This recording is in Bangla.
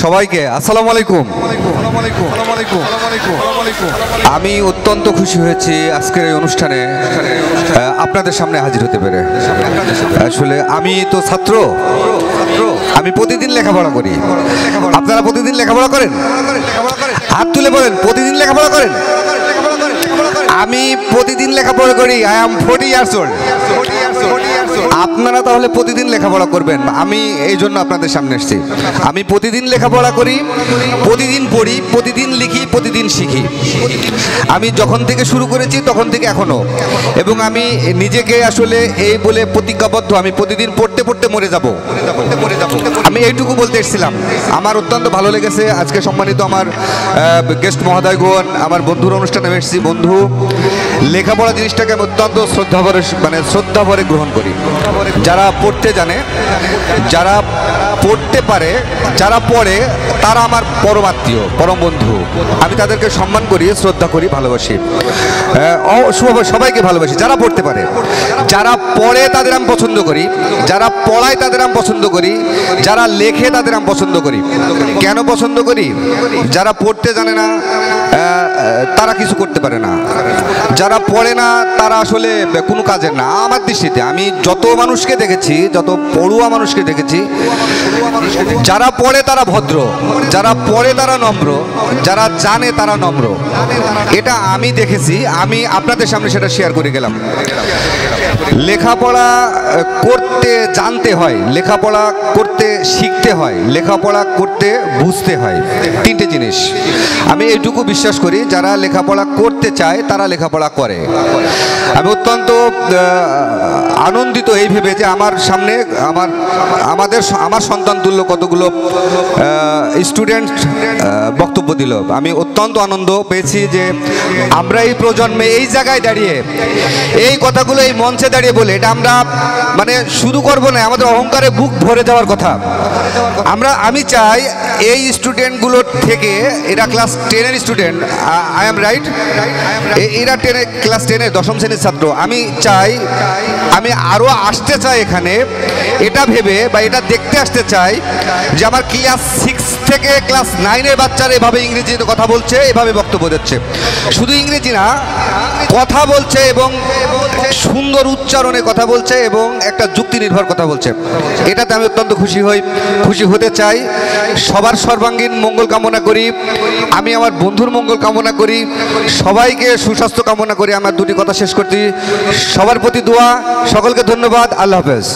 সবাইকে আসসালামু আলাইকুম। আমি অত্যন্ত খুশি হয়েছি আজকের এই অনুষ্ঠানে আপনাদের সামনে হাজির হতে পেরে। আসলে আমি তো ছাত্র, আমি প্রতিদিন লেখাপড়া করি। আপনারা প্রতিদিন লেখাপড়া করেন? হাত তুলে বলেন, প্রতিদিন লেখাপড়া করেন? আমি প্রতিদিন লেখাপড়া করি। I am 40 years old. আপনারা তাহলে প্রতিদিন লেখাপড়া করবেন, আমি এই জন্য আপনাদের সামনে এসেছি। আমি প্রতিদিন লেখাপড়া করি, প্রতিদিন পড়ি, প্রতিদিন লিখি, প্রতিদিন শিখি। আমি যখন থেকে শুরু করেছি তখন থেকে এখনো, এবং আমি নিজেকে আসলে এই বলে প্রতিজ্ঞাবদ্ধ, আমি প্রতিদিন পড়তে পড়তে মরে যাব। আমি এইটুকু বলতে এসেছিলাম। আমার অত্যন্ত ভালো লেগেছে আজকে সম্মানিত আমার গেস্ট মহোদয়গণ, আমার বন্ধুর অনুষ্ঠানে এসেছি। বন্ধু, লেখাপড়া জিনিসটাকে আমি অত্যন্ত শ্রদ্ধা ভরে গ্রহণ করি। যারা পড়তে জানে, যারা পড়তে পারে, যারা পড়ে, তারা আমার পরমাত্মীয়, পরম বন্ধু। আমি তাদেরকে সম্মান করি, শ্রদ্ধা করি, ভালোবাসি, সবাইকে ভালোবাসি যারা পড়তে পারে। যারা পড়ে তাদের আমি পছন্দ করি, যারা পড়ায় তাদের আমি পছন্দ করি, যারা লেখে তাদের আমি পছন্দ করি। কেন পছন্দ করি? যারা পড়তে জানে না তারা কিছু করতে পারে না, যারা পড়ে না তারা আসলে কোনো কাজের না। আমার দৃষ্টিতে আমি যত মানুষকে দেখেছি, যত পড়ুয়া মানুষকে দেখেছি, যারা পড়ে তারা ভদ্র, যারা পড়ে তারা নম্র, যারা জানে তারা নম্র। এটা আমি দেখেছি, আমি আপনাদের সামনে সেটা শেয়ার করে গেলাম। লেখাপড়া করতে জানতে হয়, লেখাপড়া করতে শিখতে হয়, লেখাপড়া করতে বুঝতে হয়, তিনটে জিনিস। আমি এইটুকু বিশ্বাস করি, যারা লেখাপড়া করতে চায় তারা লেখাপড়া করে। আমি অত্যন্ত আনন্দিত এই ভেবে যে আমার সামনে আমার সন্তান তুল্য কতগুলো স্টুডেন্ট বক্তব্য দিল। আমি অত্যন্ত আনন্দ পেয়েছি যে আমরা এই প্রজন্মে এই জায়গায় দাঁড়িয়ে এই কথাগুলো এই মঞ্চে দাঁড়িয়ে বলে, এটা আমরা মানে শুরু করবো না, আমাদের অহংকারে বুক ভরে যাওয়ার কথা। আমি চাই এই স্টুডেন্টগুলোর থেকে, এরা ক্লাস 10-এর স্টুডেন্ট, আই এম রাইট, এরা ক্লাস 10-এর 10ম শ্রেণীর ছাত্র। আমি চাই, আমি আরও আসতে চাই এখানে, এটা ভেবে বা এটা দেখতে আসতে চাই যে আমার ক্লাস 6 থেকে ক্লাস 9-এর বাচ্চারা এভাবে ইংরেজিতে কথা বলছে, এভাবে বক্তব্য দিচ্ছে। শুধু ইংরেজি না, কথা বলছে এবং সুন্দর উচ্চারণে কথা বলছে এবং একটা যুক্তি নির্ভর কথা বলছে। এটাতে আমি অত্যন্ত খুশি হতে চাই। সবার সর্বাঙ্গীন মঙ্গল কামনা করি, আমি আমার বন্ধুর মঙ্গল কামনা করি, সবাইকে সুস্বাস্থ্য কামনা করি। আমার দুটি কথা শেষ করছি, সবার প্রতি দোয়া, সকলকে ধন্যবাদ, আল্লাহ হাফেজ।